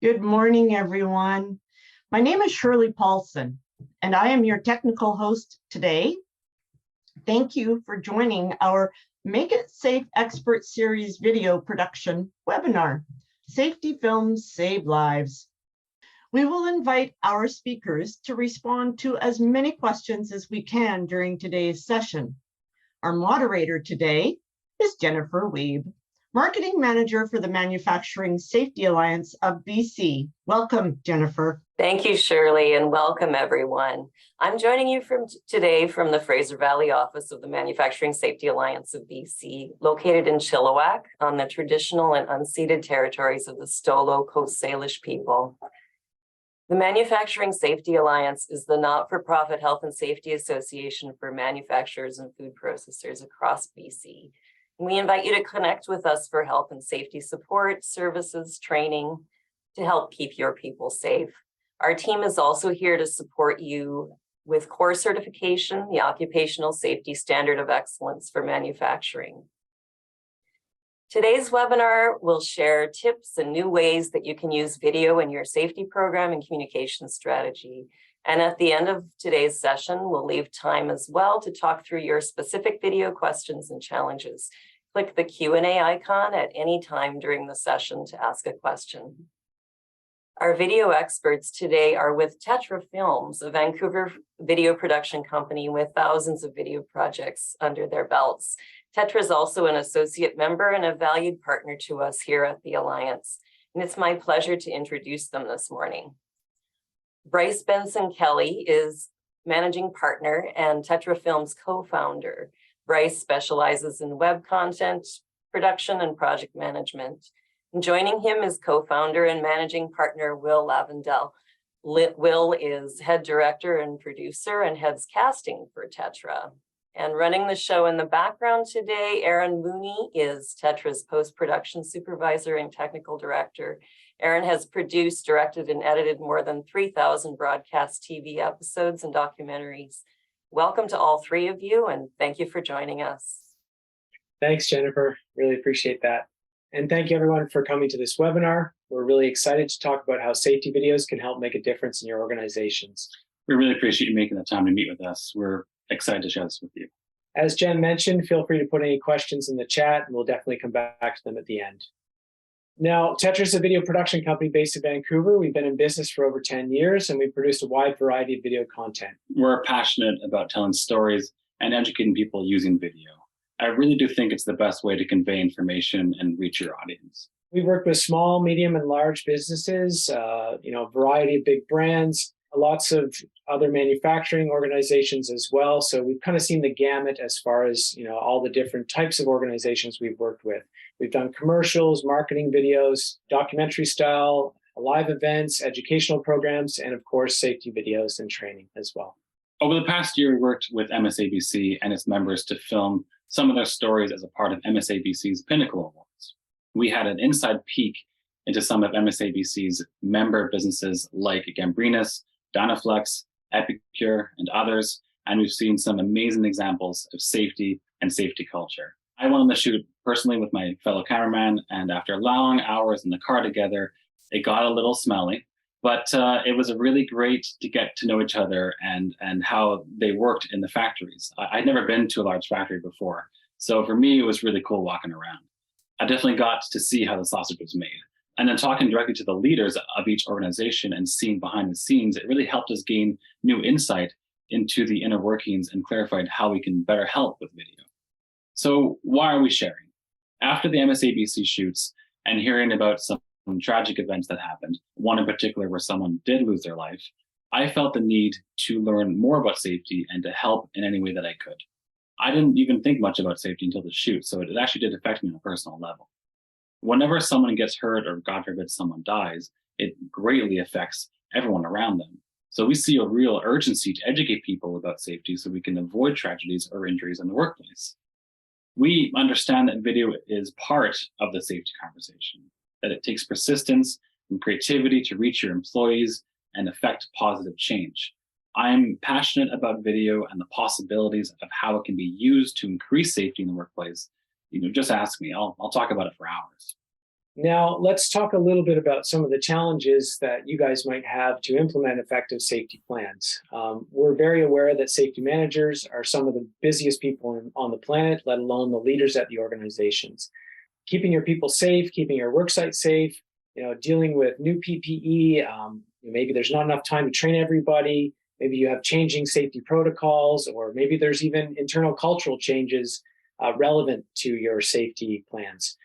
Good morning, everyone. My name is Shirley Paulson, and I am your technical host today. Thank you for joining our Make It Safe Expert Series video production webinar, Safety Films Save Lives. We will invite our speakers to respond to as many questions as we can during today's session. Our moderator today is Jennifer Weeb, Marketing Manager for the Manufacturing Safety Alliance of BC. Welcome, Jennifer. Thank you, Shirley, and welcome, everyone. I'm joining you today from the Fraser Valley office of the Manufacturing Safety Alliance of BC, located in Chilliwack on the traditional and unceded territories of the Stolo Coast Salish people. The Manufacturing Safety Alliance is the not-for-profit health and safety association for manufacturers and food processors across BC. We invite you to connect with us for health and safety support, services, training to help keep your people safe. Our team is also here to support you with core certification, the Occupational Safety Standard of Excellence for Manufacturing. Today's webinar will share tips and new ways that you can use video in your safety program and communication strategy. And at the end of today's session, we'll leave time as well to talk through your specific video questions and challenges. Click the Q&A icon at any time during the session to ask a question. Our video experts today are with Tetra Films, a Vancouver video production company with thousands of video projects under their belts. Tetra is also an associate member and a valued partner to us here at the Alliance, and it's my pleasure to introduce them this morning. Bryce Benson Kelly is managing partner and Tetra Films co-founder. Bryce specializes in web content, production, and project management. And joining him is co-founder and managing partner Will Lavendel. Will is head director and producer and heads casting for Tetra. And running the show in the background today, Aaron Mooney is Tetra's post-production supervisor and technical director. Aaron has produced, directed, and edited more than 3,000 broadcast TV episodes and documentaries. Welcome to all three of you, and thank you for joining us. Thanks, Jennifer. Really appreciate that. And thank you, everyone, for coming to this webinar. We're really excited to talk about how safety videos can help make a difference in your organizations. We really appreciate you making the time to meet with us. We're excited to share this with you. As Jen mentioned, feel free to put any questions in the chat, and we'll definitely come back to them at the end. Now, Tetra is a video production company based in Vancouver. We've been in business for over 10 years, and we've produced a wide variety of video content. We're passionate about telling stories and educating people using video. I really do think it's the best way to convey information and reach your audience. We've worked with small, medium, and large businesses, a variety of big brands, lots of other manufacturing organizations as well. So we've kind of seen the gamut as far as, all the different types of organizations we've worked with. We've done commercials, marketing videos, documentary style, live events, educational programs, and of course, safety videos and training as well. Over the past year, we worked with MSABC and its members to film some of their stories as a part of MSABC's Pinnacle Awards. We had an inside peek into some of MSABC's member businesses like Gambrinus, Dynaflex, Epicure, and others, and we've seen some amazing examples of safety and safety culture. I went on the shoot personally with my fellow cameraman, and after long hours in the car together, it got a little smelly, but it was really great to get to know each other and how they worked in the factories. I'd never been to a large factory before, so for me, it was really cool walking around. I definitely got to see how the sausage was made. And then talking directly to the leaders of each organization and seeing behind the scenes, it really helped us gain new insight into the inner workings and clarified how we can better help with video. So why are we sharing? After the MSABC shoots and hearing about some tragic events that happened, one in particular where someone did lose their life, I felt the need to learn more about safety and to help in any way that I could. I didn't even think much about safety until the shoot, so it actually did affect me on a personal level. Whenever someone gets hurt or God forbid someone dies, it greatly affects everyone around them. So we see a real urgency to educate people about safety so we can avoid tragedies or injuries in the workplace. We understand that video is part of the safety conversation, that it takes persistence and creativity to reach your employees and affect positive change. I'm passionate about video and the possibilities of how it can be used to increase safety in the workplace. Just ask me, I'll talk about it for hours. Now, let's talk a little bit about some of the challenges that you guys might have to implement effective safety plans. We're very aware that safety managers are some of the busiest people on the planet, let alone the leaders at the organizations. Keeping your people safe, keeping your work site safe, dealing with new PPE, maybe there's not enough time to train everybody, maybe you have changing safety protocols, or maybe there's even internal cultural changes relevant to your safety plans.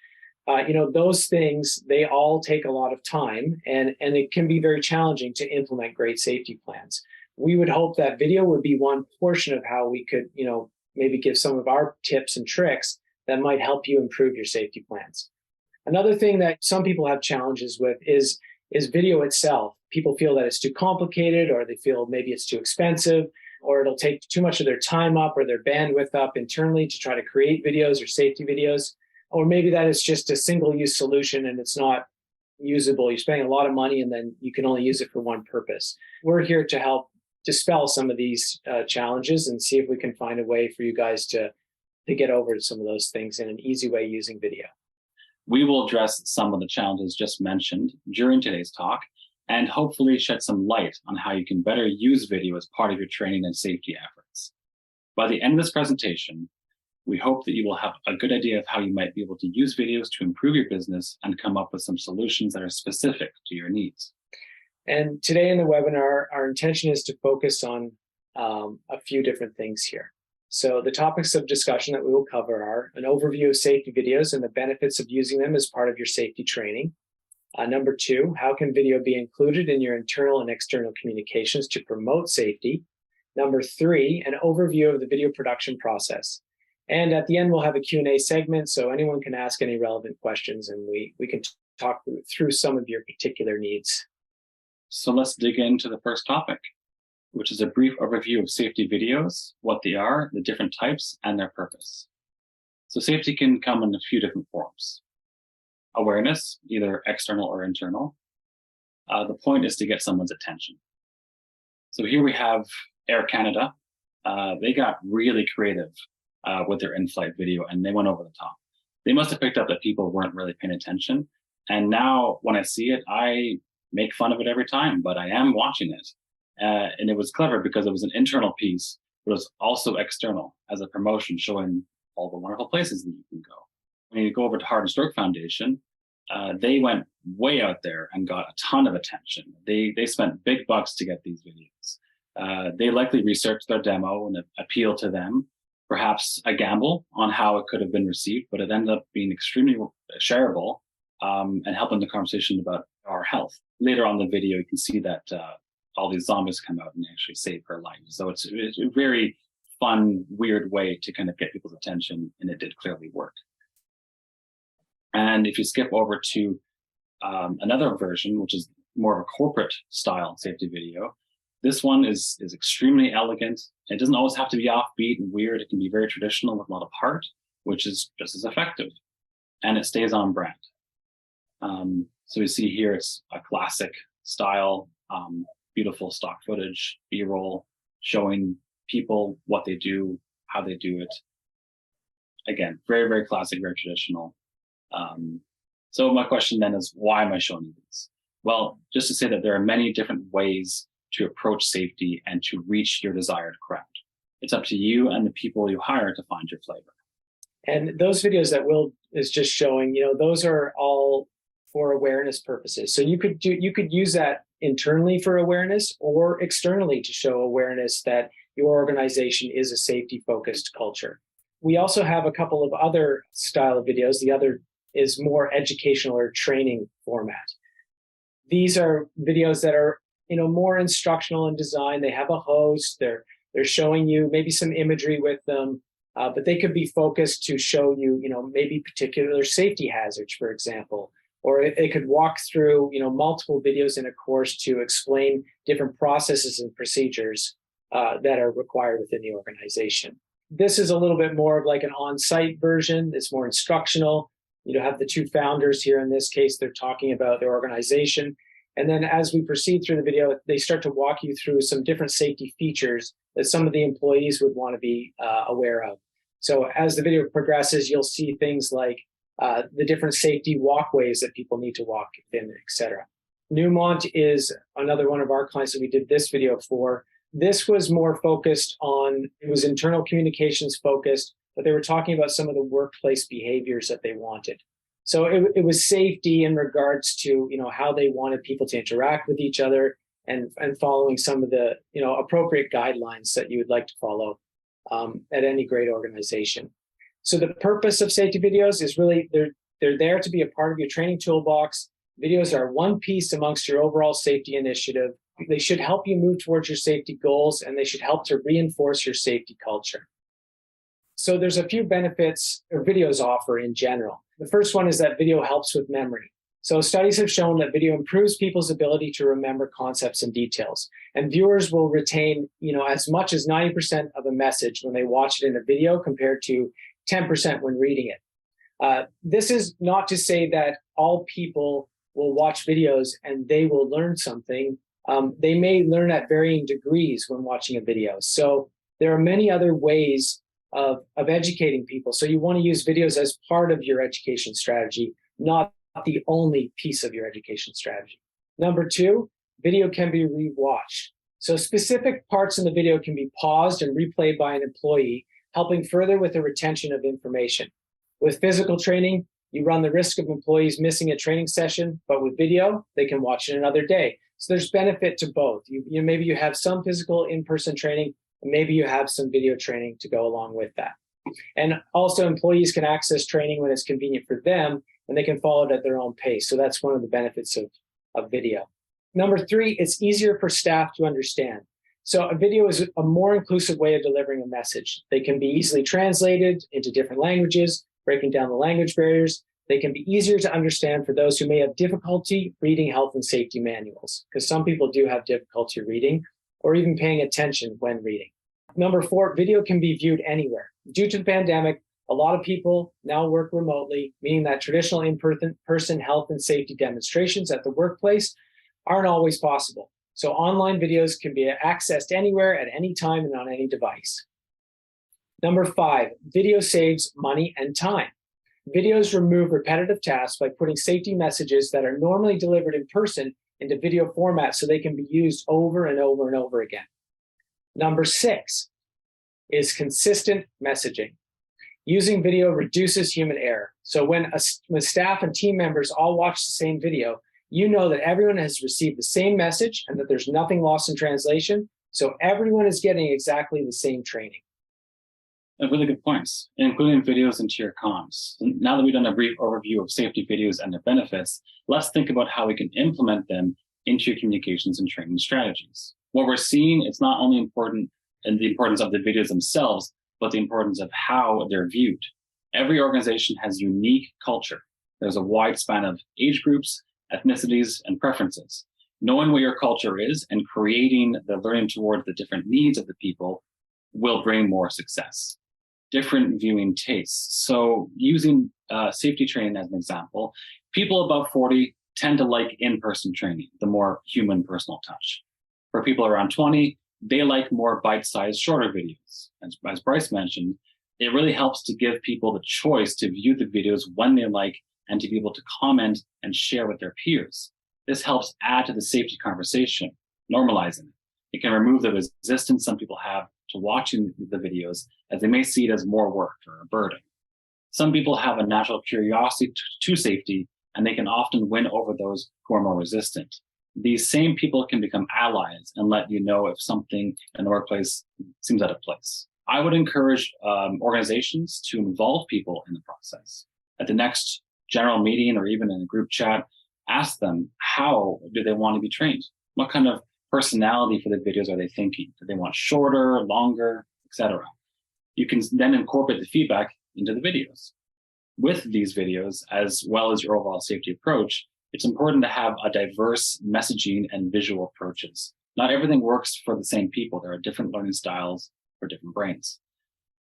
Those things, they all take a lot of time, and it can be very challenging to implement great safety plans. We would hope that video would be one portion of how we could, maybe give some of our tips and tricks that might help you improve your safety plans. Another thing that some people have challenges with is video itself. People feel that it's too complicated, or they feel maybe it's too expensive, or it'll take too much of their time up or their bandwidth up internally to try to create videos or safety videos. Or maybe that is just a single-use solution and it's not usable. You're spending a lot of money and then you can only use it for one purpose. We're here to help dispel some of these challenges and see if we can find a way for you guys to get over some of those things in an easy way using video. We will address some of the challenges just mentioned during today's talk and hopefully shed some light on how you can better use video as part of your training and safety efforts. By the end of this presentation, we hope that you will have a good idea of how you might be able to use videos to improve your business and come up with some solutions that are specific to your needs. And today in the webinar, our intention is to focus on a few different things here. So the topics of discussion that we will cover are an overview of safety videos and the benefits of using them as part of your safety training. Number 2, how can video be included in your internal and external communications to promote safety? Number 3, an overview of the video production process. And at the end, we'll have a Q&A segment, so anyone can ask any relevant questions, and we can talk through some of your particular needs. So let's dig into the first topic, which is a brief overview of safety videos, what they are, the different types, and their purpose. So safety can come in a few different forms. Awareness, either external or internal. The point is to get someone's attention. So here we have Air Canada. They got really creative with their in-flight video, and they went over the top. They must have picked up that people weren't really paying attention. And now when I see it, I make fun of it every time, but I am watching it. And it was clever because it was an internal piece, but it was also external as a promotion showing all the wonderful places that you can go. When you go over to Heart and Stroke Foundation, they went way out there and got a ton of attention. They spent big bucks to get these videos. They likely researched their demo and it appealed to them. Perhaps a gamble on how it could have been received, but it ended up being extremely shareable and helping the conversation about our health. Later on in the video, you can see that all these zombies come out and actually save her life. So it's a very fun, weird way to kind of get people's attention, and it did clearly work. And if you skip over to another version, which is more of a corporate style safety video, this one is extremely elegant. It doesn't always have to be offbeat and weird. It can be very traditional with a lot of heart, which is just as effective. And it stays on brand. So you see here, it's a classic style, beautiful stock footage, B-roll, showing people what they do, how they do it. Again, very, very classic, very traditional. So my question then is, why am I showing you these? Well, just to say that there are many different ways to approach safety and to reach your desired crowd. It's up to you and the people you hire to find your flavor. And those videos that Will is just showing, those are all for awareness purposes. So you could use that internally for awareness or externally to show awareness that your organization is a safety-focused culture. We also have a couple of other style of videos. The other is more educational or training format. These are videos that are more instructional in design. They have a host. They're showing you maybe some imagery with them, but they could be focused to show you, maybe particular safety hazards, for example, or it could walk through, multiple videos in a course to explain different processes and procedures that are required within the organization. This is a little bit more of like an on-site version. It's more instructional. You have the two founders here. In this case, they're talking about their organization. And then as we proceed through the video, they start to walk you through some different safety features that some of the employees would want to be aware of. So as the video progresses, you'll see things like the different safety walkways that people need to walk in, etc. Newmont is another one of our clients that we did this video for. This was more focused on, it was internal communications focused, but they were talking about some of the workplace behaviors that they wanted. So it was safety in regards to, how they wanted people to interact with each other and following some of the, appropriate guidelines that you would like to follow at any great organization. So the purpose of safety videos is really, they're there to be a part of your training toolbox. Videos are one piece amongst your overall safety initiative. They should help you move towards your safety goals, and they should help to reinforce your safety culture. So there's a few benefits or videos offer in general. The first one is that video helps with memory. So studies have shown that video improves people's ability to remember concepts and details. And viewers will retain, as much as 90% of a message when they watch it in a video compared to 10% when reading it. This is not to say that all people will watch videos and they will learn something. They may learn at varying degrees when watching a video. So there are many other ways of educating people. So you want to use videos as part of your education strategy, not the only piece of your education strategy. Number two, video can be rewatched. So specific parts in the video can be paused and replayed by an employee, helping further with the retention of information. With physical training, you run the risk of employees missing a training session, but with video, they can watch it another day. So there's benefit to both. Maybe you have some physical in-person training, and maybe you have some video training to go along with that. And also employees can access training when it's convenient for them, and they can follow it at their own pace. So that's one of the benefits of video. Number three, it's easier for staff to understand. So a video is a more inclusive way of delivering a message. They can be easily translated into different languages, breaking down the language barriers. They can be easier to understand for those who may have difficulty reading health and safety manuals, because some people do have difficulty reading or even paying attention when reading. Number four, video can be viewed anywhere. Due to the pandemic, a lot of people now work remotely, meaning that traditional in-person health and safety demonstrations at the workplace aren't always possible. So online videos can be accessed anywhere at any time and on any device. Number five, video saves money and time. Videos remove repetitive tasks by putting safety messages that are normally delivered in person into video format so they can be used over and over and over again. Number six is consistent messaging. Using video reduces human error. So when staff and team members all watch the same video, you know that everyone has received the same message and that there's nothing lost in translation. So everyone is getting exactly the same training. Really good points, including videos into your comms. Now that we've done a brief overview of safety videos and their benefits, let's think about how we can implement them into your communications and training strategies. What we're seeing, it's not only important in the importance of the videos themselves, but the importance of how they're viewed. Every organization has unique culture. There's a wide span of age groups, ethnicities, and preferences. Knowing what your culture is and creating the learning toward the different needs of the people will bring more success. Different viewing tastes. So using safety training as an example, people above 40 tend to like in-person training, the more human personal touch. For people around 20, they like more bite-sized, shorter videos. As Bryce mentioned, it really helps to give people the choice to view the videos when they like and to be able to comment and share with their peers. This helps add to the safety conversation, normalizing it. It can remove the resistance some people have to watching the videos, as they may see it as more work or a burden. Some people have a natural curiosity to safety, and they can often win over those who are more resistant. These same people can become allies and let you know if something in the workplace seems out of place. I would encourage organizations to involve people in the process. At the next general meeting or even in a group chat, ask them, how do they want to be trained? What kind of personality for the videos are they thinking? Do they want shorter, longer, etc.? You can then incorporate the feedback into the videos. With these videos, as well as your overall safety approach, it's important to have a diverse messaging and visual approaches. Not everything works for the same people. There are different learning styles for different brains.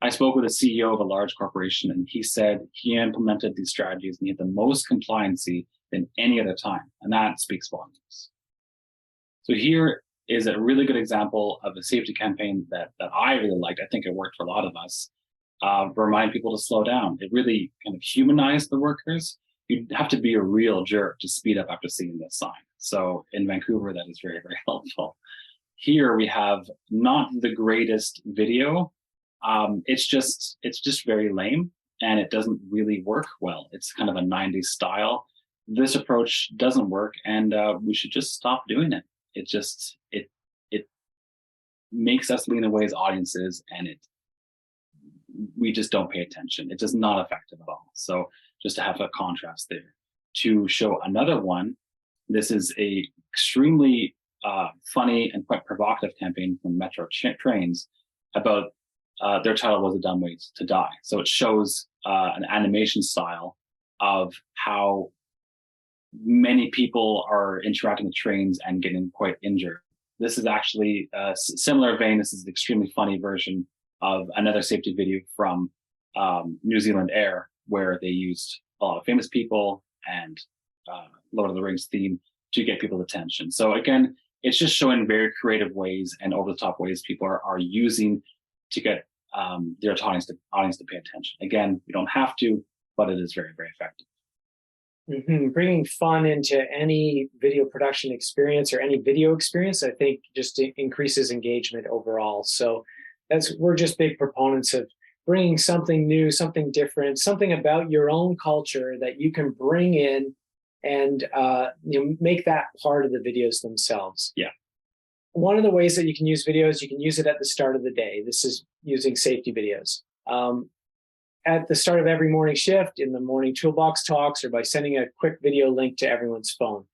I spoke with a CEO of a large corporation, and he said he implemented these strategies and he had the most compliancy than any other time, and that speaks volumes. So here is a really good example of a safety campaign that I really liked. I think it worked for a lot of us. remind people to slow down. It really kind of humanized the workers. You have to be a real jerk to speed up after seeing this sign. So in Vancouver, that is very, very helpful. Here we have not the greatest video. It's just very lame, and it doesn't really work well. It's kind of a 90s style. This approach doesn't work, and we should just stop doing it. It makes us lean away as audiences, and we just don't pay attention. It's just not effective at all. So just to have a contrast there. To show another one, this is a extremely funny and quite provocative campaign from Metro Trains about their title was A Dumb Way to Die. So it shows an animation style of how many people are interacting with trains and getting quite injured. This is actually a similar vein. This is an extremely funny version of another safety video from New Zealand Air, where they used a lot of famous people and Lord of the Rings theme to get people's attention. So again, it's just showing very creative ways and over-the-top ways people are using to get their audience to pay attention. Again, you don't have to, but it is very, very effective. Bringing fun into any video production experience or any video experience, I think just increases engagement overall. So we're just big proponents of bringing something new, something different, something about your own culture that you can bring in and make that part of the videos themselves. Yeah. One of the ways that you can use videos, you can use it at the start of the day. This is using safety videos. At the start of every morning shift, in the morning toolbox talks, or by sending a quick video link to everyone's phone.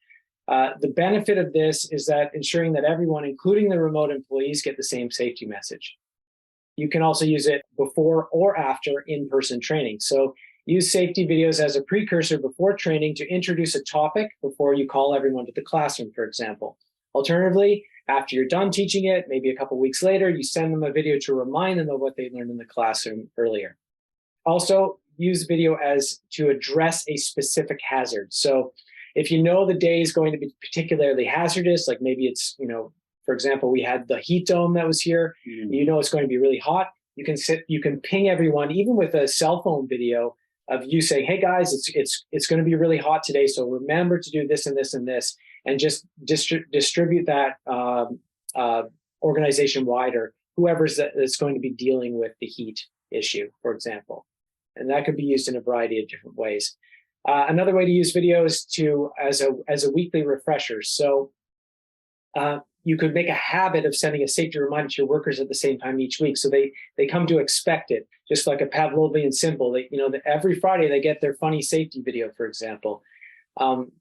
The benefit of this is that ensuring that everyone, including the remote employees, get the same safety message. You can also use it before or after in-person training. So use safety videos as a precursor before training to introduce a topic before you call everyone to the classroom, for example. Alternatively, after you're done teaching it, maybe a couple weeks later, you send them a video to remind them of what they learned in the classroom earlier. Also, use video as to address a specific hazard. So if you know the day is going to be particularly hazardous, like maybe it's, for example, we had the heat dome that was here, you know it's going to be really hot, you can ping everyone, even with a cell phone video of you saying, hey guys, it's going to be really hot today, so remember to do this and this and this, and just distribute that organization-wide, or whoever's that's going to be dealing with the heat issue, for example. And that could be used in a variety of different ways. Another way to use video is as a weekly refresher. So you could make a habit of sending a safety reminder to your workers at the same time each week, so they come to expect it, just like a Pavlovian symbol. Every Friday they get their funny safety video, for example.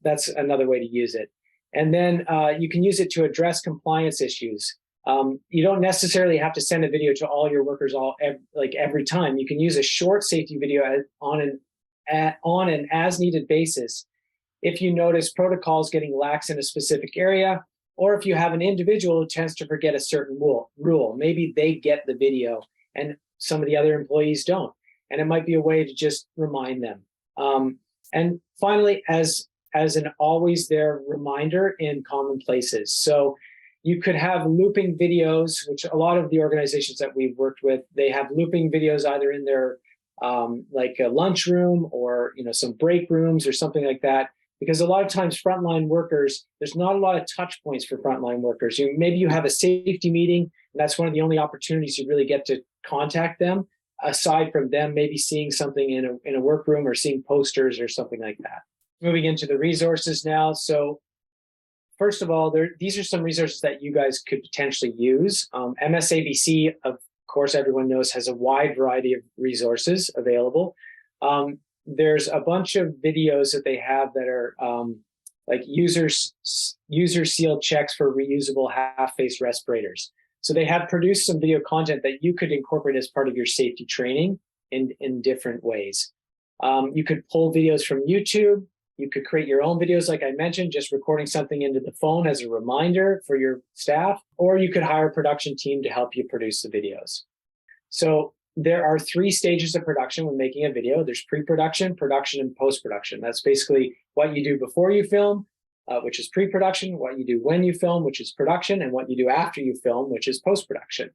That's another way to use it. And then you can use it to address compliance issues. You don't necessarily have to send a video to all your workers every time. You can use a short safety video on an as-needed basis if you notice protocols getting lax in a specific area, or if you have an individual who tends to forget a certain rule. Maybe they get the video and some of the other employees don't. And it might be a way to just remind them. And finally, as an always there reminder in common places. So you could have looping videos, which a lot of the organizations that we've worked with, they have looping videos either in their like a lunchroom or some break rooms or something like that. Because a lot of times frontline workers, there's not a lot of touch points for frontline workers. Maybe you have a safety meeting, and that's one of the only opportunities you really get to contact them, aside from them maybe seeing something in a workroom or seeing posters or something like that. Moving into the resources now. So first of all, these are some resources that you guys could potentially use. MSABC, of course, everyone knows, has a wide variety of resources available. There's a bunch of videos that they have that are like user sealed checks for reusable half-face respirators. So they have produced some video content that you could incorporate as part of your safety training in different ways. You could pull videos from YouTube. You could create your own videos, like I mentioned, just recording something into the phone as a reminder for your staff, or you could hire a production team to help you produce the videos. So there are 3 stages of production when making a video. There's pre-production, production, and post-production. That's basically what you do before you film, which is pre-production, what you do when you film, which is production, and what you do after you film, which is post-production.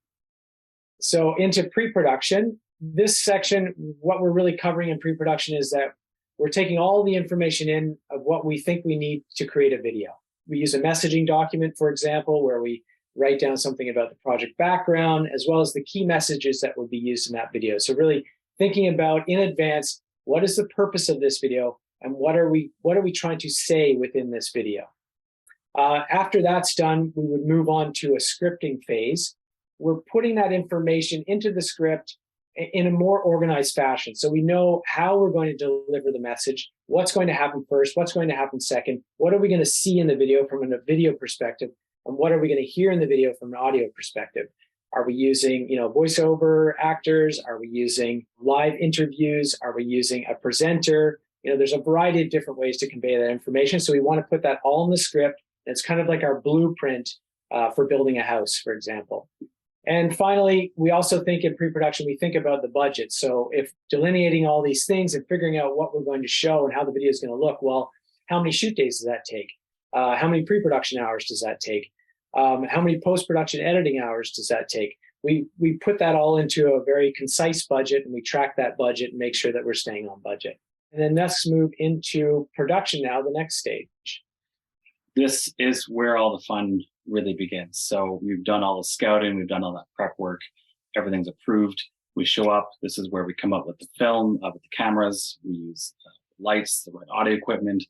So into pre-production, this section, what we're really covering in pre-production is that we're taking all the information in of what we think we need to create a video. We use a messaging document, for example, where we write down something about the project background, as well as the key messages that will be used in that video. So really thinking about in advance, what is the purpose of this video and what are we trying to say within this video? After that's done, we would move on to a scripting phase. We're putting that information into the script in a more organized fashion. So we know how we're going to deliver the message, what's going to happen first, what's going to happen second, what are we going to see in the video from a video perspective, and what are we going to hear in the video from an audio perspective. Are we using, voiceover actors? Are we using live interviews? Are we using a presenter? There's a variety of different ways to convey that information. So we want to put that all in the script. It's kind of like our blueprint for building a house, for example. And finally, we also think in pre-production, we think about the budget. So if delineating all these things and figuring out what we're going to show and how the video is going to look, well, how many shoot days does that take? How many pre-production hours does that take? How many post-production editing hours does that take? We put that all into a very concise budget, and we track that budget and make sure that we're staying on budget. And then let's move into production now, the next stage. This is where all the fun really begins. So we've done all the scouting, we've done all that prep work, everything's approved. We show up, this is where we come up with the film, with the cameras, we use lights, the right audio equipment.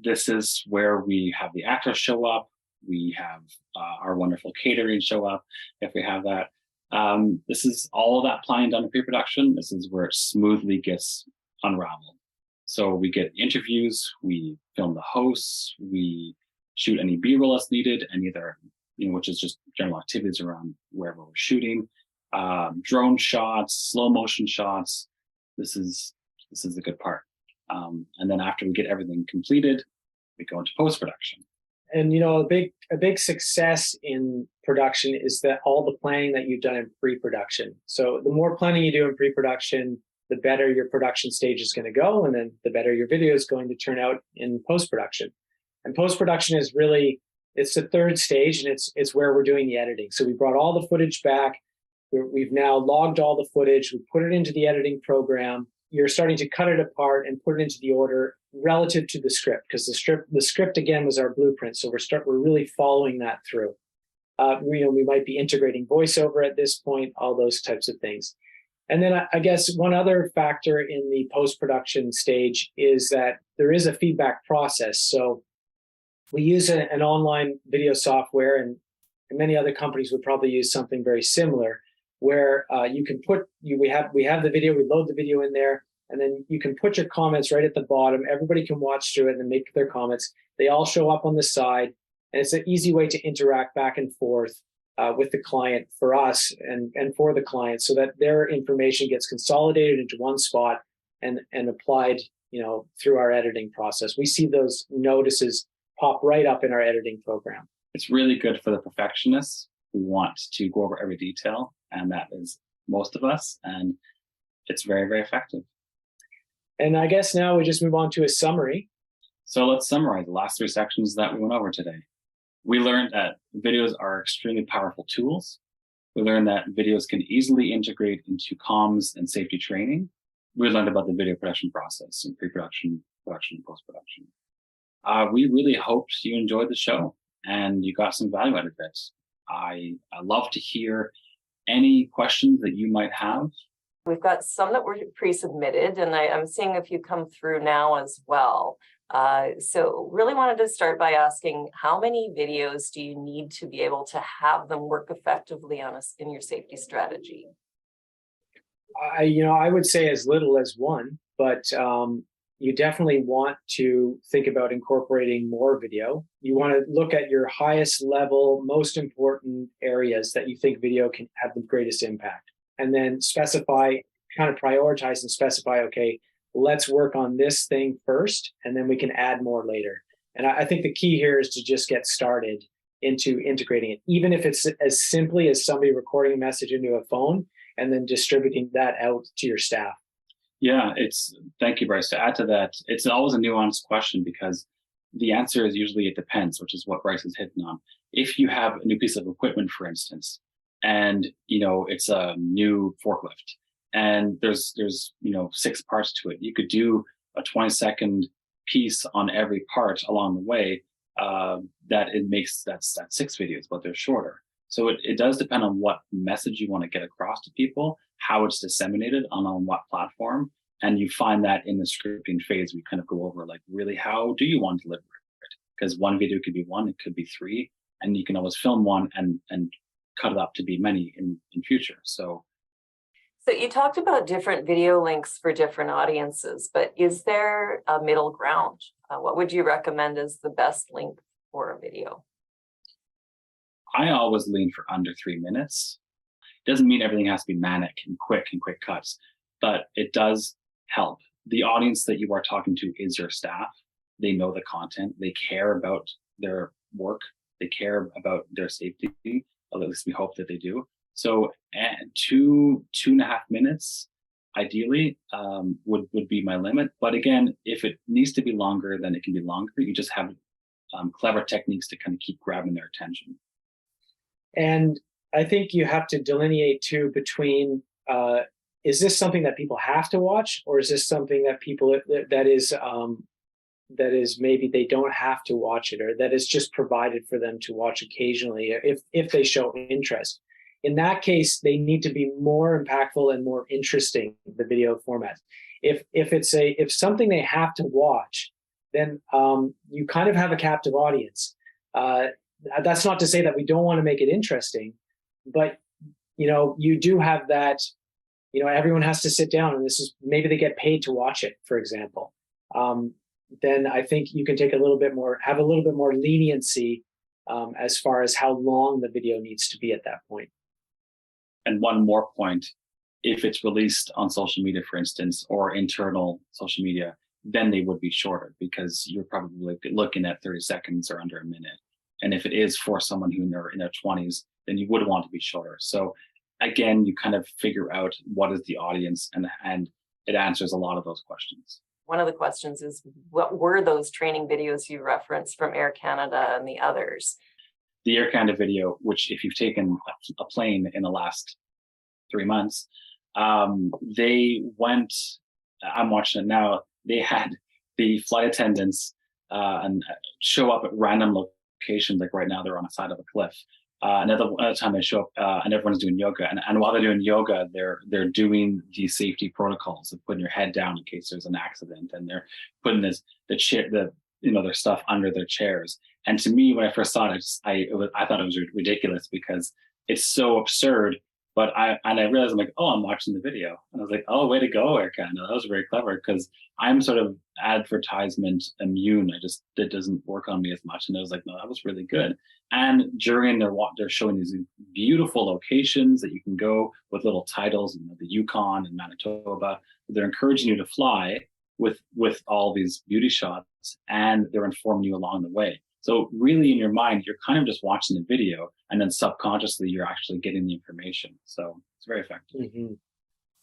This is where we have the actors show up. We have our wonderful catering show up, if we have that. This is all of that planning done in pre-production. This is where it smoothly gets unraveled. So we get interviews, we film the hosts, we shoot any B-roll that's needed, and either, which is just general activities around wherever we're shooting, drone shots, slow motion shots. This is the good part. And then after we get everything completed, we go into post-production. And a big success in production is that all the planning that you've done in pre-production. So the more planning you do in pre-production, the better your production stage is going to go, and then the better your video is going to turn out in post-production. And post-production is really, it's the third stage, and it's where we're doing the editing. So we brought all the footage back. We've now logged all the footage. We put it into the editing program. You're starting to cut it apart and put it into the order relative to the script, because the script again was our blueprint. So we're really following that through. We might be integrating voiceover at this point, all those types of things. And then I guess one other factor in the post-production stage is that there is a feedback process. So we use an online video software, and many other companies would probably use something very similar, where you can we have the video, we load the video in there, and then you can put your comments right at the bottom. Everybody can watch through it and then make their comments. They all show up on the side, and it's an easy way to interact back and forth with the client for us and for the client, so that their information gets consolidated into one spot and applied, through our editing process. We see those notices pop right up in our editing program. It's really good for the perfectionists who want to go over every detail, and that is most of us, and it's very, very effective. And I guess now we just move on to a summary. So let's summarize the last three sections that we went over today. We learned that videos are extremely powerful tools. We learned that videos can easily integrate into comms and safety training. We learned about the video production process and pre-production, production, and post-production. We really hoped you enjoyed the show and you got some value out of it. I love to hear any questions that you might have. We've got some that were pre-submitted, and I'm seeing a few come through now as well. So really wanted to start by asking, how many videos do you need to be able to have them work effectively in your safety strategy? I would say as little as one, but you definitely want to think about incorporating more video. You want to look at your highest level, most important areas that you think video can have the greatest impact, and then kind of prioritize and specify, okay, let's work on this thing first, and then we can add more later. And I think the key here is to just get started into integrating it, even if it's as simply as somebody recording a message into a phone and then distributing that out to your staff. Yeah, thank you, Bryce. To add to that, it's always a nuanced question, because the answer is usually it depends, which is what Bryce is hitting on. If you have a new piece of equipment, for instance, and it's a new forklift, and there's 6 parts to it. You could do a 20-second piece on every part along the way. That it makes that's 6 videos, but they're shorter. So it does depend on what message you want to get across to people, how it's disseminated on what platform. And you find that in the scripting phase, we kind of go over like, really, how do you want to deliver it? Because one video could be 1, it could be 3, and you can always film 1 and cut it up to be many in future. So you talked about different video links for different audiences, but is there a middle ground? What would you recommend as the best link for a video? I always lean for under 3 minutes. Doesn't mean everything has to be manic and quick cuts, but it does help. The audience that you are talking to is your staff. They know the content. They care about their work. They care about their safety. At least we hope that they do. So 2.5 minutes, ideally, would be my limit. But again, if it needs to be longer, then it can be longer. You just have clever techniques to kind of keep grabbing their attention. And I think you have to delineate too between, is this something that people have to watch, or is this something that people that is maybe they don't have to watch it, or that is just provided for them to watch occasionally if they show interest. In that case, they need to be more impactful and more interesting, the video format. If it's something they have to watch, then you kind of have a captive audience. That's not to say that we don't want to make it interesting, but you do have that. Everyone has to sit down, and this is maybe they get paid to watch it, for example. Then I think you can have a little bit more leniency as far as how long the video needs to be at that point. And one more point, if it's released on social media, for instance, or internal social media, then they would be shorter, because you're probably looking at 30 seconds or under a minute. And if it is for someone who in their 20s, then you would want to be shorter. So again, you kind of figure out what is the audience, and it answers a lot of those questions. One of the questions is, what were those training videos you referenced from Air Canada and the others? The Air Canada video, which if you've taken a plane in the last 3 months, they went, I'm watching it now, they had the flight attendants and show up at random locations. Like right now, they're on the side of a cliff. Another time they show up and everyone's doing yoga. And while they're doing yoga, they're doing the safety protocols of putting your head down in case there's an accident. And they're putting their stuff under their chairs. And to me, when I first saw it, I thought it was ridiculous, because it's so absurd. But I realized, I'm like, oh, I'm watching the video. And I was like, oh, way to go, Air Canada. That was very clever, because I'm sort of advertisement immune. It doesn't work on me as much. And I was like, no, that was really good. And during they're showing these beautiful locations that you can go with little titles, the Yukon and Manitoba. They're encouraging you to fly with all these beauty shots, and they're informing you along the way. So really, in your mind, you're kind of just watching the video, and then subconsciously, you're actually getting the information. So it's very effective. Mm-hmm.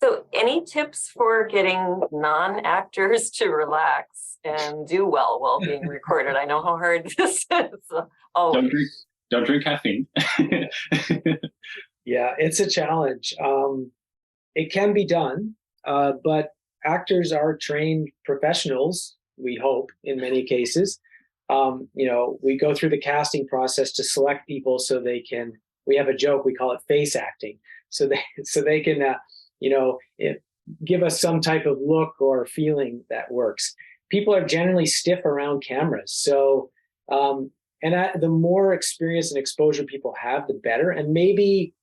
So any tips for getting non-actors to relax and do well while being recorded? I know how hard this is. Oh, Don't drink caffeine. Yeah, it's a challenge. It can be done, but actors are trained professionals, we hope, in many cases. We go through the casting process to select people so they can, we have a joke, we call it face acting. So they can, give us some type of look or feeling that works. People are generally stiff around cameras. So, the more experience and exposure people have, the better. And maybe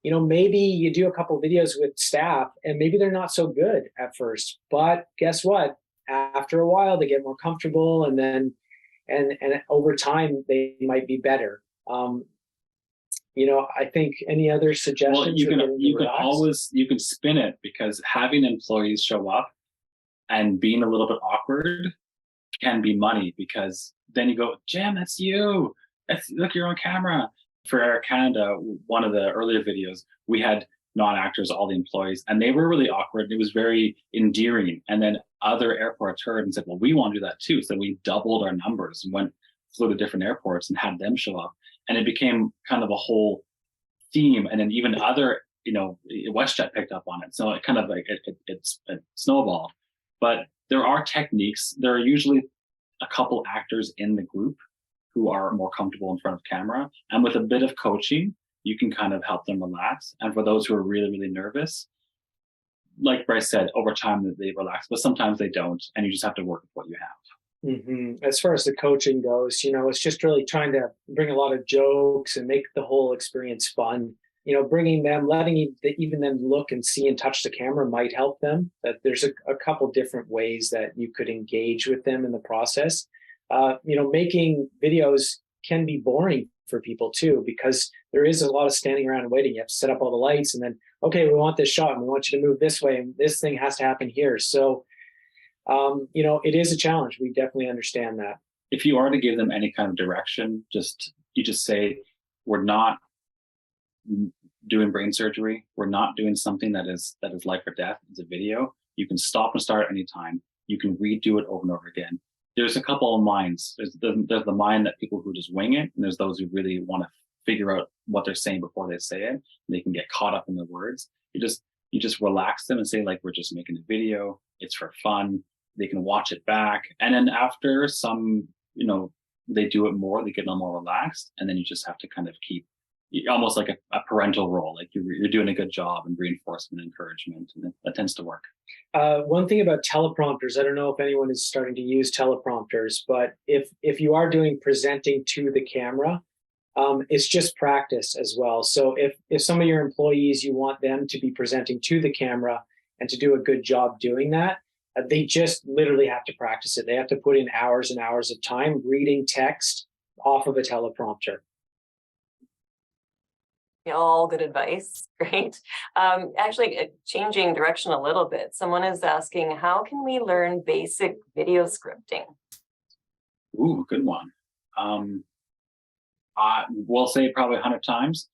you do a couple of videos with staff and maybe they're not so good at first, but guess what? After a while, they get more comfortable, and then, and over time, they might be better. I think any other suggestions? Well, you can spin it, because having employees show up and being a little bit awkward can be money, because then you go, Jim, that's you. Look, you're on camera. For Air Canada, one of the earlier videos, we had non-actors, all the employees, and they were really awkward. It was very endearing. And then other airports heard and said, well, we want to do that too. So we doubled our numbers and flew to different airports and had them show up. And it became kind of a whole theme. And then even other WestJet picked up on it. So it kind of like it snowballed. But there are techniques. There are usually a couple actors in the group who are more comfortable in front of camera. And with a bit of coaching, you can kind of help them relax. And for those who are really, really nervous, like Bryce said, over time they relax, but sometimes they don't. And you just have to work with what you have. As far as the coaching goes, it's just really trying to bring a lot of jokes and make the whole experience fun. Bringing them, letting even them look and see and touch the camera might help them. That there's a couple different ways that you could engage with them in the process. Making videos can be boring for people too, because there is a lot of standing around and waiting. You have to set up all the lights and then, okay, we want this shot and we want you to move this way and this thing has to happen here. So, it is a challenge. We definitely understand that. If you are to give them any kind of direction, you just say, we're not doing brain surgery. We're not doing something that is life or death. It's a video. You can stop and start anytime. You can redo it over and over again. There's a couple of minds. There's the mind that people who just wing it, and there's those who really want to figure out what they're saying before they say it. They can get caught up in the words. You just relax them and say, like, we're just making a video. It's for fun. They can watch it back. And then after some, they do it more, they get a little more relaxed. And then you just have to kind of keep almost like a parental role, like you're doing a good job, and reinforcement, encouragement, and that tends to work. One thing about teleprompters, I don't know if anyone is starting to use teleprompters, but if you are doing presenting to the camera, it's just practice as well. So if some of your employees, you want them to be presenting to the camera and to do a good job doing that, they just literally have to practice it. They have to put in hours and hours of time reading text off of a teleprompter. All good advice. Great. Actually, changing direction a little bit. Someone is asking, how can we learn basic video scripting? Ooh, good one. We'll say it probably 100 times.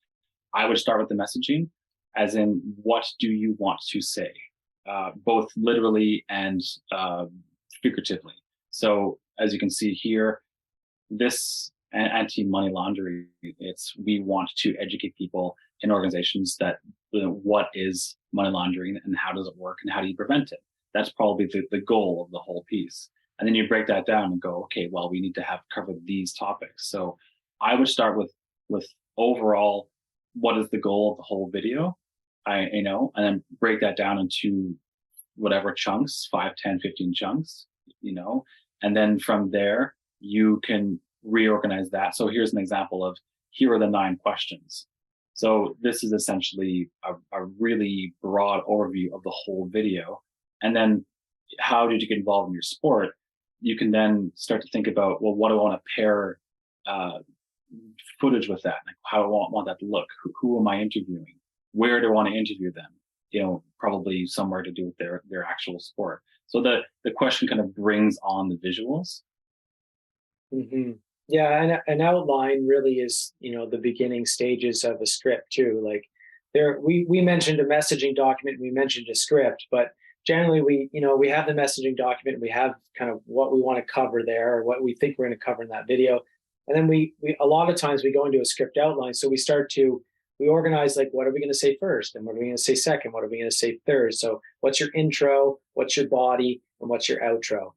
I would start with the messaging, as in, what do you want to say? Both literally and figuratively. So as you can see here, this anti-money laundering, we want to educate people in organizations that what is money laundering and how does it work and how do you prevent it. That's probably the goal of the whole piece. And then you break that down and go, okay, well, we need to have covered these topics. So I would start with overall, what is the goal of the whole video? And then break that down into whatever chunks, 5, 10, 15 chunks, and then from there, you can reorganize that. So here's an example of, here are the 9 questions. So this is essentially a really broad overview of the whole video. And then how did you get involved in your sport? You can then start to think about, well, what do I want to pair footage with that? Like, how do I want that to look? Who am I interviewing? Where do I want to interview them? Probably somewhere to do with their actual sport. So the question kind of brings on the visuals. Mm-hmm. Yeah, and an outline really is, the beginning stages of a script too. Like we mentioned a messaging document, we mentioned a script, but generally we have the messaging document, we have kind of what we want to cover there, or what we think we're going to cover in that video. And then we a lot of times we go into a script outline. So we organize, like, what are we going to say first? And what are we going to say second? What are we going to say third? So what's your intro? What's your body? And what's your outro?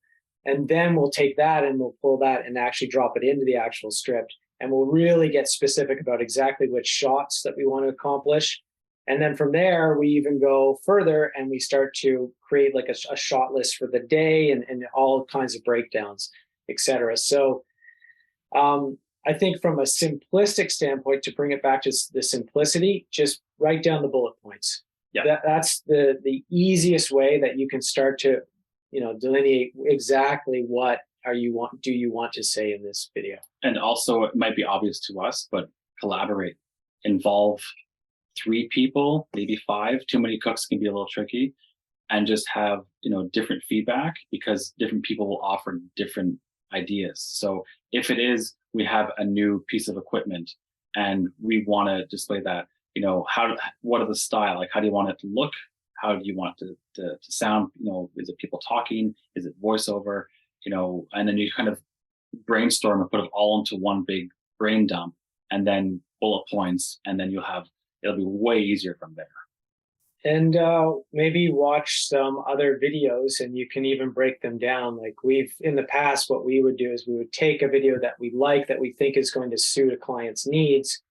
And then we'll take that and we'll pull that and actually drop it into the actual script. And we'll really get specific about exactly which shots that we want to accomplish. And then from there, we even go further and we start to create like a shot list for the day and all kinds of breakdowns, et cetera. So I think from a simplistic standpoint, to bring it back to the simplicity, just write down the bullet points. Yeah. That's the easiest way that you can start to delineate exactly what do you want to say in this video. And also, it might be obvious to us, but collaborate, involve 3 people, maybe 5. Too many cooks can be a little tricky, and just have different feedback, because different people will offer different ideas. So if it is, we have a new piece of equipment and we want to display that, what are the style? Like, how do you want it to look? How do you want it to sound? Is it people talking? Is it voiceover? And then you kind of brainstorm and put it all into one big brain dump, and then bullet points, and then you'll have it'll be way easier from there. And maybe watch some other videos, and you can even break them down. Like in the past, what we would do is we would take a video that we like, that we think is going to suit a client's needs.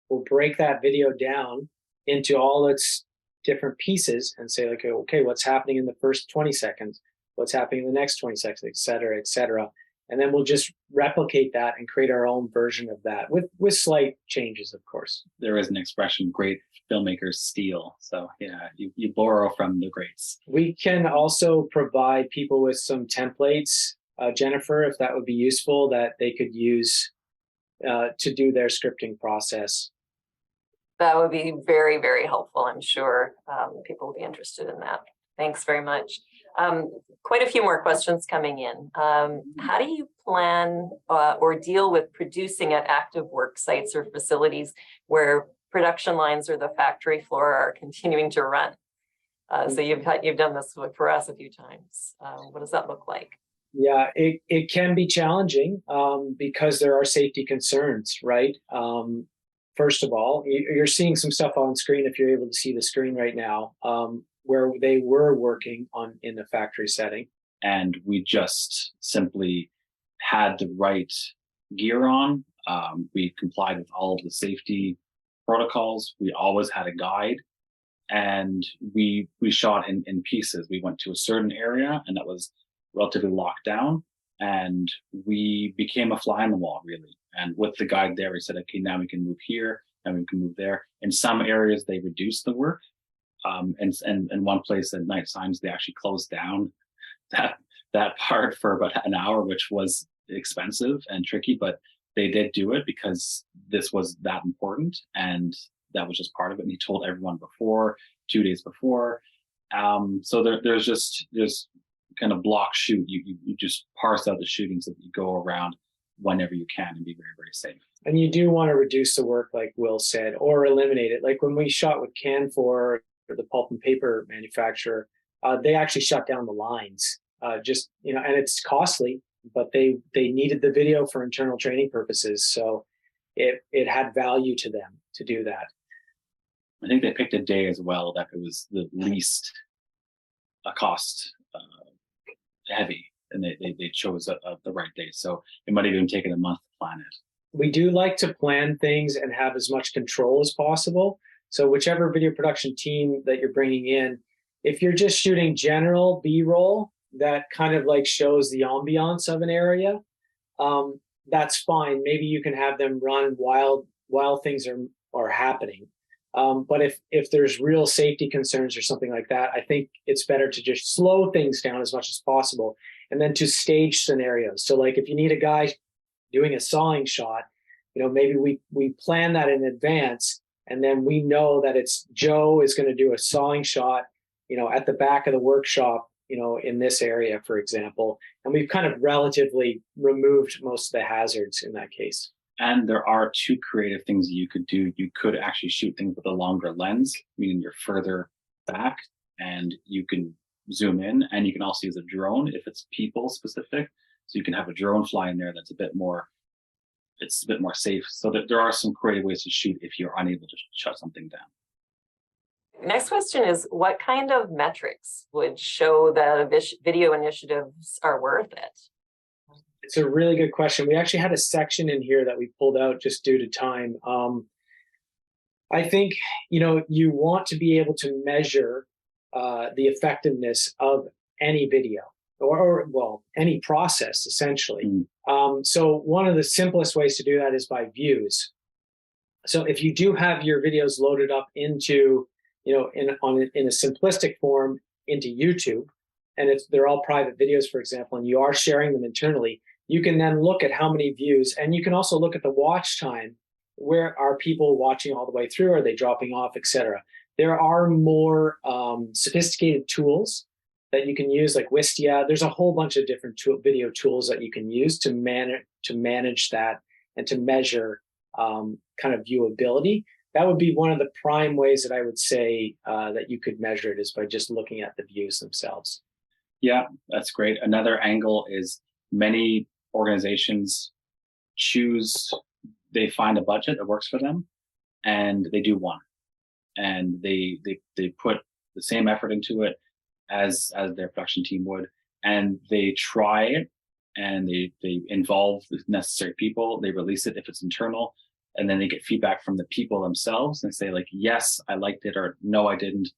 We'll break that video down into all its different pieces and say, like, okay, what's happening in the first 20 seconds? What's happening in the next 20 seconds, et cetera, et cetera. And then we'll just replicate that and create our own version of that with slight changes, of course. There is an expression, great filmmakers steal. So yeah, you borrow from the greats. We can also provide people with some templates, Jennifer, if that would be useful, that they could use to do their scripting process. That would be very, very helpful. I'm sure people will be interested in that. Thanks very much. Quite a few more questions coming in. How do you plan or deal with producing at active work sites or facilities where production lines or the factory floor are continuing to run? So you've done this for us a few times. What does that look like? Yeah, it can be challenging because there are safety concerns, right? First of all, you're seeing some stuff on screen if you're able to see the screen right now, where they were working in the factory setting. And we just simply had the right gear on. We complied with all of the safety protocols. We always had a guide, and we shot in pieces. We went to a certain area, and that was relatively locked down, and we became a fly on the wall, really. And with the guide there, we said, okay, now we can move here, and we can move there. In some areas, they reduced the work. And in one place at night times, they actually closed down that part for about an hour, which was expensive and tricky, but they did do it because this was that important, and that was just part of it. And he told everyone before, 2 days before. So there's kind of block shoot. You just parse out the shooting so that you go around whenever you can and be very, very safe. And you do want to reduce the work, like Will said, or eliminate it. Like when we shot with Canfor, the pulp and paper manufacturer, they actually shut down the lines. And it's costly, but they needed the video for internal training purposes. So it had value to them to do that. I think they picked a day as well that it was the least cost heavy, and they chose the right day. So it might have even taken a month to plan it. We do like to plan things and have as much control as possible. So whichever video production team that you're bringing in, if you're just shooting general B-roll that kind of like shows the ambiance of an area, that's fine. Maybe you can have them run while things are happening. But if there's real safety concerns or something like that, I think it's better to just slow things down as much as possible, and then to stage scenarios. So like if you need a guy doing a sawing shot, maybe we plan that in advance, and then we know that it's Joe is going to do a sawing shot, at the back of the workshop, in this area, for example. And we've kind of relatively removed most of the hazards in that case. And there are two creative things you could do. You could actually shoot things with a longer lens, meaning you're further back and you can zoom in, and you can also use a drone if it's people specific. So you can have a drone fly in there that's a bit more safe. So that there are some creative ways to shoot if you're unable to shut something down. Next question is, what kind of metrics would show that video initiatives are worth it? It's a really good question. We actually had a section in here that we pulled out just due to time. I think, you want to be able to measure the effectiveness of any video or any process, essentially. So one of the simplest ways to do that is by views. So if you do have your videos loaded up into, in a simplistic form into YouTube, and they're all private videos, for example, and you are sharing them internally, you can then look at how many views, and you can also look at the watch time. Where are people watching all the way through? Are they dropping off, etc.? There are more sophisticated tools that you can use, like Wistia. There's a whole bunch of different video tools that you can use to manage that and to measure kind of viewability. That would be one of the prime ways that I would say that you could measure it, is by just looking at the views themselves. Yeah, that's great. Another angle is many organizations they find a budget that works for them, and they do one. and they put the same effort into it as their production team would, and they try it, and they involve the necessary people. They release it if it's internal, and then they get feedback from the people themselves and say like, yes, I liked it, or no, I didn't.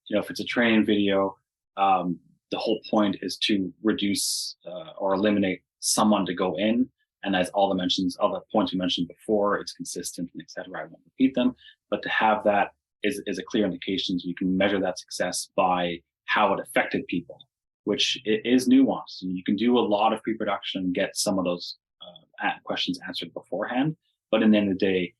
If it's a training video, the whole point is to reduce or eliminate someone to go in. And as all the points we mentioned before, it's consistent and et cetera. I won't repeat them, but to have that is a clear indication, so you can measure that success by how it affected people, which is nuanced. You can do a lot of pre-production and get some of those questions answered beforehand, but in the end of the day,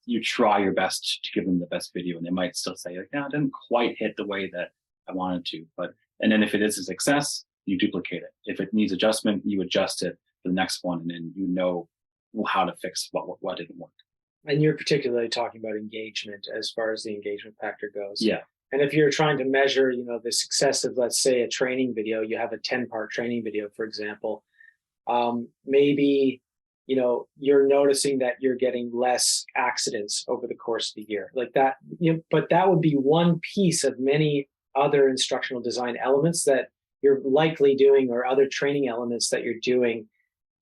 you try your best to give them the best video, and they might still say like, no, it didn't quite hit the way that I wanted to. And then if it is a success, you duplicate it. If it needs adjustment, you adjust it for the next one, and then you know how to fix what didn't work. And you're particularly talking about engagement as far as the engagement factor goes. Yeah. And if you're trying to measure, the success of, let's say, a training video, you have a 10-part training video, for example, maybe, you're noticing that you're getting less accidents over the course of the year like that. But that would be one piece of many other instructional design elements that you're likely doing, or other training elements that you're doing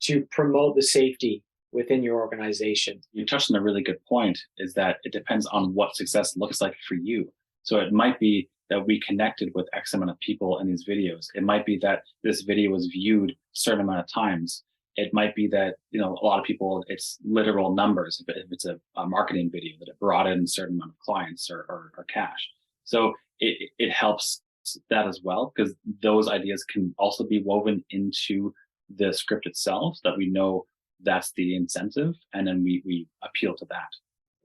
to promote the safety within your organization. You touched on a really good point, is that it depends on what success looks like for you. So it might be that we connected with X amount of people in these videos. It might be that this video was viewed a certain amount of times. It might be that, a lot of people, it's literal numbers. If it's a marketing video, that it brought in a certain amount of clients or cash. So it helps that as well, because those ideas can also be woven into the script itself, so that we know that's the incentive, and then we appeal to that.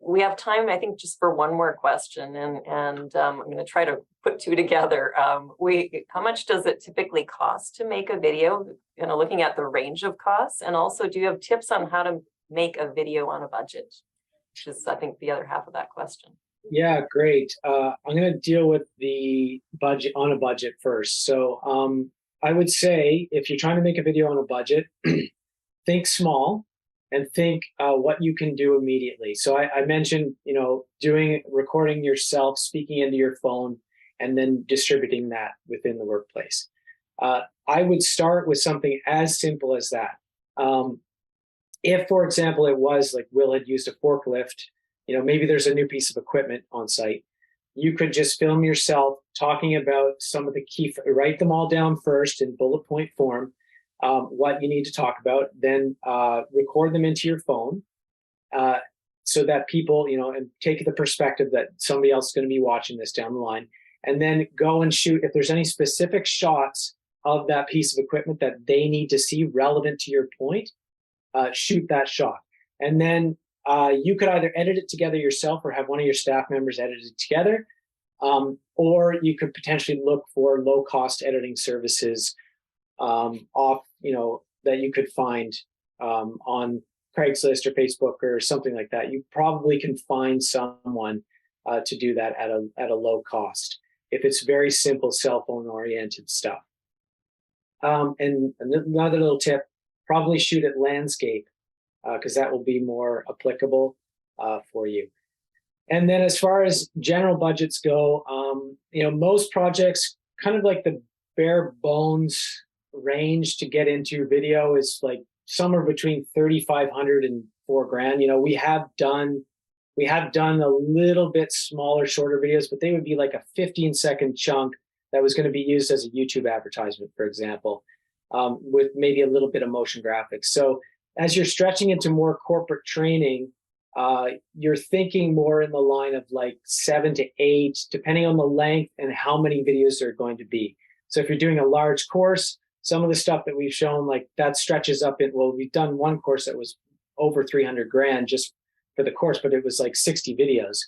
We have time, I think, just for one more question, and I'm going to try to put two together. How much does it typically cost to make a video? Looking at the range of costs, and also, do you have tips on how to make a video on a budget? Which is, I think, the other half of that question. Yeah, great. I'm going to deal with the budget on a budget first. So I would say, if you're trying to make a video on a budget, think small and think what you can do immediately. So I mentioned, recording yourself, speaking into your phone, and then distributing that within the workplace. I would start with something as simple as that. If, for example, it was like Will had used a forklift, maybe there's a new piece of equipment on site. You could just film yourself talking about some of the key, write them all down first in bullet point form, what you need to talk about, then record them into your phone so that people, and take the perspective that somebody else is going to be watching this down the line, and then go and shoot. If there's any specific shots of that piece of equipment that they need to see relevant to your point, shoot that shot. And then you could either edit it together yourself or have one of your staff members edit it together, or you could potentially look for low-cost editing services that you could find on Craigslist or Facebook or something like that. You probably can find someone to do that at a low cost if it's very simple cell phone oriented stuff. And another little tip: probably shoot at landscape, because that will be more applicable for you. And then as far as general budgets go, most projects, kind of like the bare bones range to get into video is like somewhere between 3,500 and $4,000. We have done a little bit smaller, shorter videos, but they would be like a 15-second chunk that was going to be used as a YouTube advertisement, for example, with maybe a little bit of motion graphics. So as you're stretching into more corporate training, you're thinking more in the line of like 7 to 8, depending on the length and how many videos there are going to be. So if you're doing a large course, some of the stuff that we've shown, like that stretches up we've done one course that was over $300,000 just for the course, but it was like 60 videos.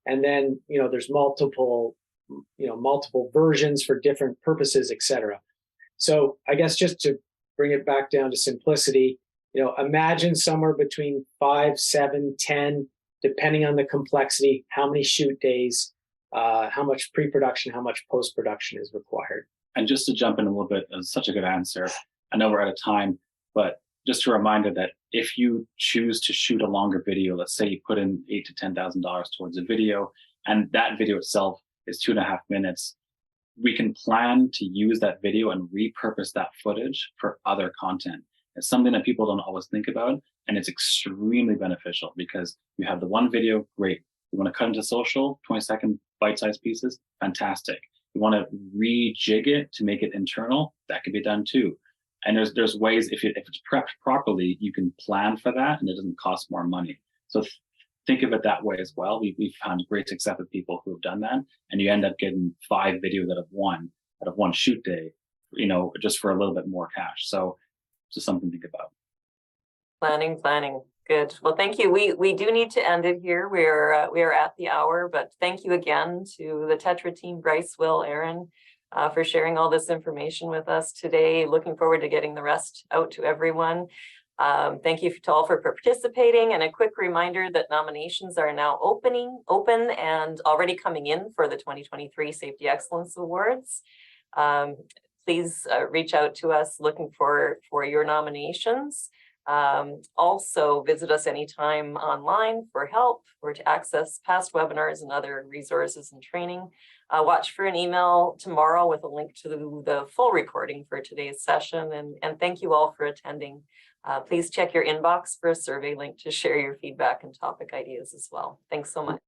And then, there's multiple versions for different purposes, etc. So I guess just to bring it back down to simplicity, imagine somewhere between 5, 7, 10, depending on the complexity, how many shoot days, how much pre-production, how much post-production is required. And just to jump in a little bit, that's such a good answer. I know we're out of time, but just a reminder that if you choose to shoot a longer video, let's say you put in $8,000 to $10,000 towards a video, And that video itself is 2.5 minutes. We can plan to use that video and repurpose that footage for other content. It's something that people don't always think about, and it's extremely beneficial because you have the one video, great. You want to cut into social, 20-second bite-sized pieces, fantastic. You want to rejig it to make it internal, that can be done too. And there's ways, if it's prepped properly, you can plan for that and it doesn't cost more money. So think of it that way as well. We've found great success with people who have done that, and you end up getting 5 videos out of one shoot day, just for a little bit more cash. So just something to think about. Planning. Good. Well, thank you. We do need to end it here. We are at the hour, but thank you again to the Tetra team, Bryce, Will, Aaron, for sharing all this information with us today. Looking forward to getting the rest out to everyone. Thank you to all for participating, and a quick reminder that nominations are now open and already coming in for the 2023 Safety Excellence Awards. Please reach out to us looking for your nominations. Also visit us anytime online for help or to access past webinars and other resources and training. Watch for an email tomorrow with a link to the full recording for today's session, and thank you all for attending. Please check your inbox for a survey link to share your feedback and topic ideas as well. Thanks so much.